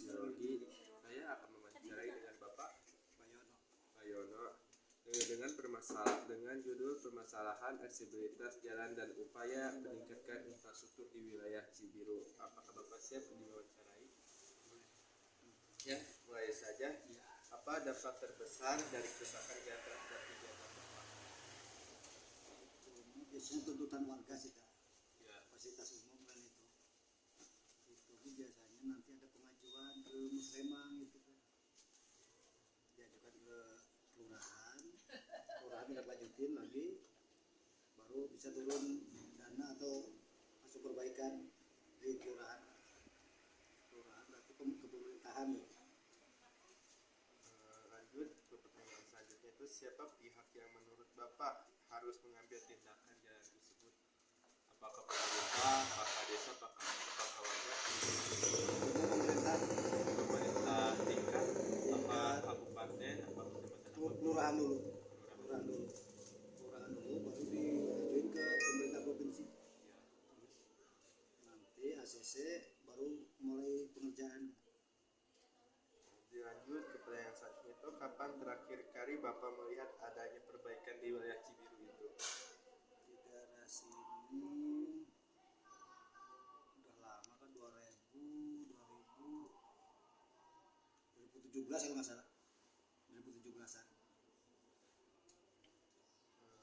Sosiologi. Saya akan mewawancarai dengan Bapak Bayono dengan judul permasalahan aksesibilitas jalan dan upaya meningkatkan infrastruktur di wilayah Cibiru. Apakah Bapak siap diwawancarai? Ya, mulai saja. Apa dampak terbesar dari kerusakan jalan terhadap kegiatan Bapak? Biasanya tuntutan warga sih Kak, Ya. fasilitas umum kan itu biasanya nanti ada pengajuan ke musremang gitu kan, diajukan ke kelurahan tidak lanjutin lagi, baru bisa turun dana atau masuk perbaikan di kelurahan berarti ke pemerintahan. Lanjut ke pertanyaan selanjutnya, itu siapa pihak yang menurut Bapak harus mengambil tindakan jalan tersebut? Apakah pemerintah, apakah desa, apakah warga? Pemerintah tingkat apa kabupaten, apa kecamatan? Kelurahan dulu baru diajuin ke pemerintah provinsi, nanti ACC baru mulai pengerjaan. Dilanjut ke pertanyaan selanjutnya, itu kapan terakhir kali Bapak melihat adanya perbaikan di wilayah Cibiru itu? Di daerah sini udah lama kan, 2017 kalau nggak salah, 2017an.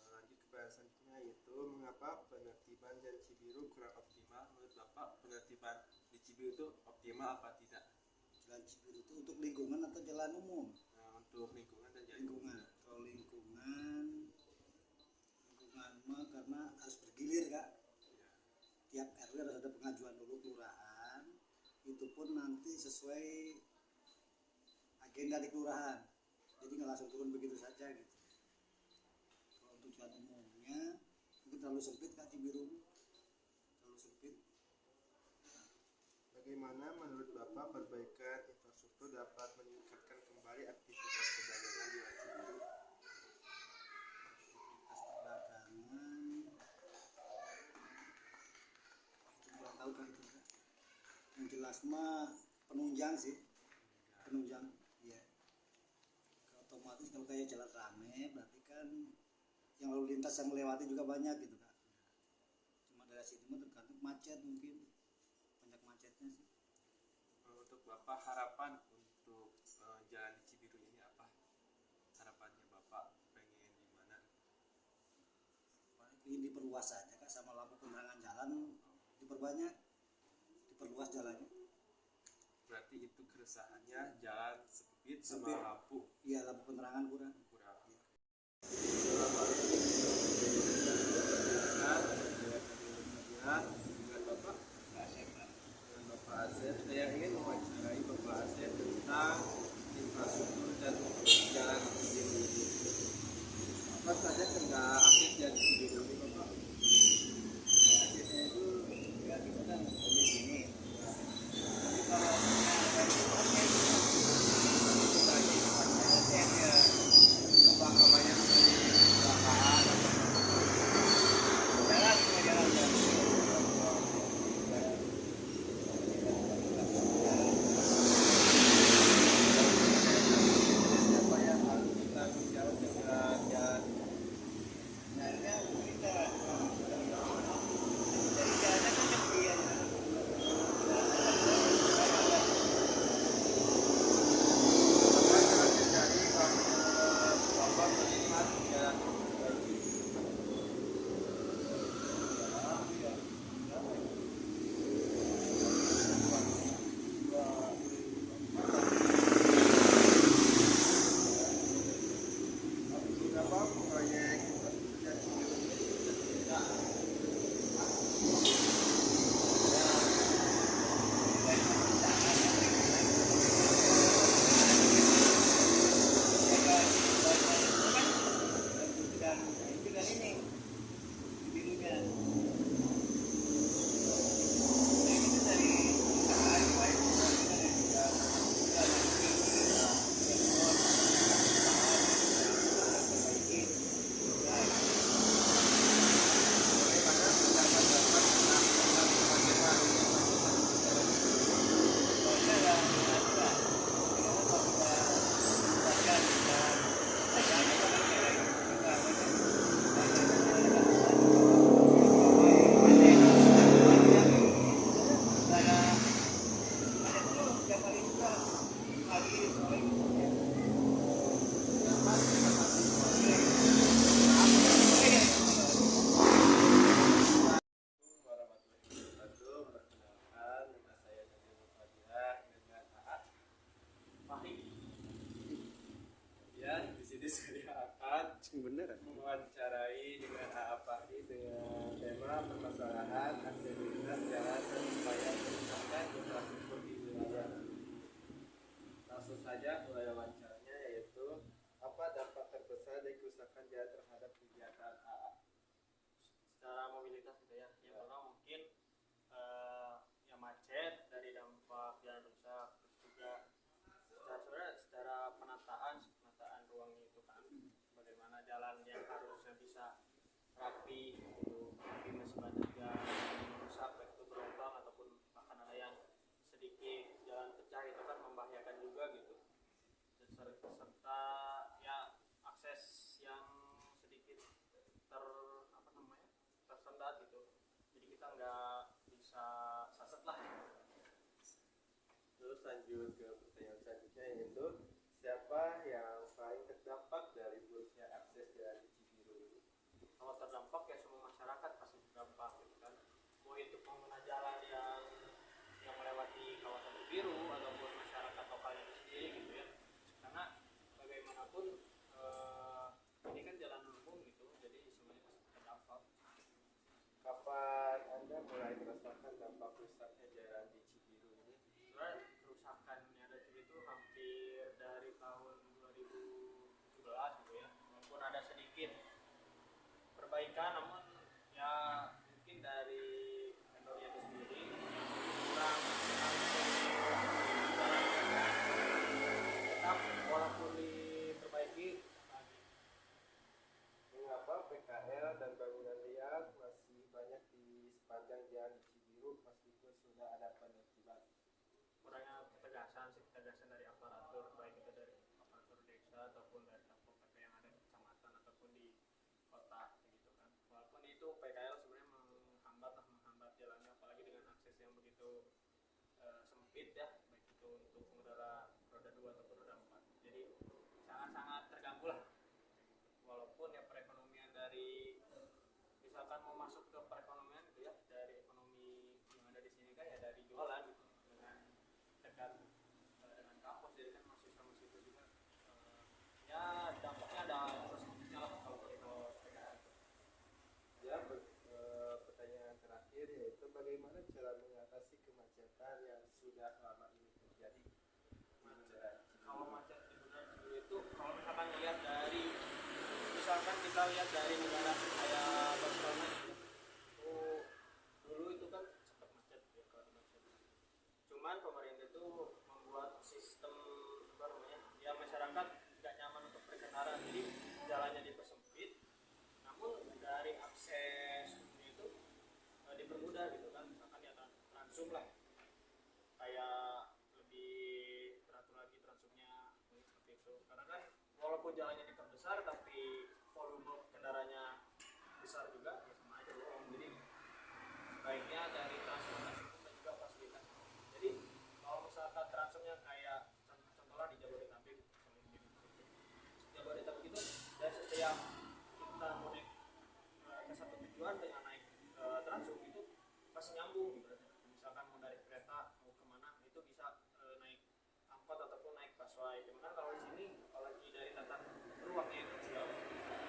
Lanjut ke pertanyaan selanjutnya, yaitu mengapa penertiban jalan Cibiru kurang optimal? Menurut Bapak penertiban di Cibiru itu optimal apa tidak? Jalan Cibiru itu untuk lingkungan atau jalan umum? Untuk lingkungan dan jalan Lingkungan. Kalau lingkungan mah karena harus bergilir Kak. Ya. Tiap RW harus ada pengajuan dulu kelurahan. Itu pun nanti sesuai agenda di kelurahan. Jadi nggak langsung turun begitu saja gitu. Kalau untuk jalan umumnya mungkin terlalu sempit Kak, Cibiru terlalu sempit. Bagaimana menurut Bapak perbaikan infrastruktur dapat meningkatkan kembali aktivitas perdagangan di wilayah Cibiru? Kurang tahu Kak itu Kak. Yang jelas mah penunjang sih, penunjang. Iya. Otomatis kalau kayak jalan rame berarti kan yang lalu lintas yang melewati juga banyak gitu Kak. Cuma dari sini mah tergantung macet, mungkin banyak macetnya sih. Untuk Bapak harapan untuk jalan di Cibiru ini apa? Harapannya Bapak pengen gimana? Paling diperluas saja Kak, sama lampu penerangan jalan diperbanyak, diperluas jalannya. Berarti itu keresahannya jalan sempit sama Sempit. lampu. Iya, lampu penerangan kurang. Dengan Bapak Asep, saya ingin mewawancarai Bapak Asep tentang infrastruktur dan jalan Cibiru ini. Apa saja kendala akses jalan Cibiru ini Bapak? Akhirnya itu ya kita kan di sini. Tapi kalau dari orangnya itu lagi macet ya, Apakah banyak kecelakaan? jalan. pengguna jalan yang harusnya bisa rapi gitu, tapi masih banyak yang rusak, baik itu berlubang ataupun bahkan ada yang sedikit jalan pecah, itu kan membahayakan juga gitu. Serta ya akses yang sedikit tersendat gitu, jadi kita nggak bisa saset lah. Terus lanjut ke pertanyaan selanjutnya, yaitu siapa yang paling terdampak dari buruknya akses jalan di Cibiru? Kalau terdampak ya semua masyarakat pasti terdampak gitu kan, mau itu pengguna jalan yang melewati kawasan biru ataupun masyarakat lokalnya itu sendiri gitu ya, karena bagaimanapun ini kan jalan umum gitu, jadi semuanya pasti terdampak. Kapan Anda mulai merasakan dampak rusaknya jalan di Cibiru ini? Sebenarnya kerusakannya ada itu hampir dari tahun 2017 gitu ya, walaupun ada sedikit perbaikan, namun ya mungkin dari vendornya itu sendiri kurang tetap walaupun diperbaiki lagi. Mengapa PKL dan bangunan liar masih banyak di sepanjang jalan di Cibiru meskipun sudah ada penertiban? Kurangnya ketegasan dari aparatur, baik itu dari aparatur desa ataupun dari satpol pp yang ada di kecamatan ataupun di kota gitu kan. Walaupun itu PKL sebenarnya menghambat jalannya, apalagi dengan akses yang begitu sempit ya, baik itu untuk pengendara roda 2 ataupun roda 4, jadi sangat-sangat terganggu lah. Walaupun ya perekonomian dari, misalkan mau masuk ke perekonomian gitu ya, dari ekonomi yang ada di sini kan ya dari jualan gitu, dengan dekat dengan kampus, jadi kan mahasiswa juga ya dampaknya ada positifnya lah kalau PKL itu. Ya, pertanyaan terakhir, yaitu bagaimana cara mengatasi kemacetan yang sudah lama ini terjadi di jalan Cibiru? Kalau macet di Bundaran Cibiru itu, kalau misalkan lihat dari, misalkan kita lihat dari negara kayak Barcelona gitu, itu dulu itu kan sempat macet ya, kalau macet. Cuman pemerintah itu membuat sistem apa namanya, ya masyarakat nggak nyaman untuk berkendara, jadi jalannya dipersempit, namun dari akses itu dipermudah gitu kan, misalkan ya transum lah, kayak lebih teratur lagi transumnya seperti itu. Karena kan walaupun jalannya diperbesar tapi volume kendaraannya besar juga, ya sama aja bohong. Jadi sebaiknya dari transum dan juga fasilitas. Jadi kalau misalkan transumnya kayak contohnya di Jabodetabek, Jabodetabek itu dari setiap kita mau naik ke satu tujuan dengan naik transum itu pasti nyambung gitu. Misalkan mau dari kereta mau kemana itu bisa naik angkot ataupun naik busway. Cuman kalau di sini apalagi dari tata ruangnya itu kecil,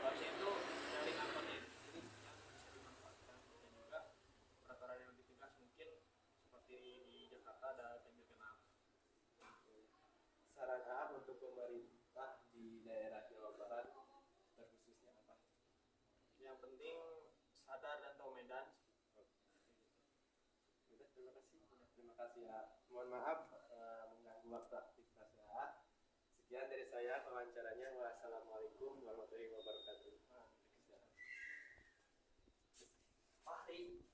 harusnya itu dari angkotnya itu sendiri yang bisa dimanfaatkan, dan juga peraturan yang lebih tegas mungkin seperti di Jakarta ada ganjil genap. Saran A untuk pemerintah di daerah Jawa Barat terkhususnya apa? Yang penting sadar dan tahu medan. Udah, terima kasih. Terima kasih ya. Mohon maaf mengganggu waktu aktivitas ya. Sekian dari saya wawancaranya. Wassalamualaikum warahmatullahi wabarakatuh. Fahri.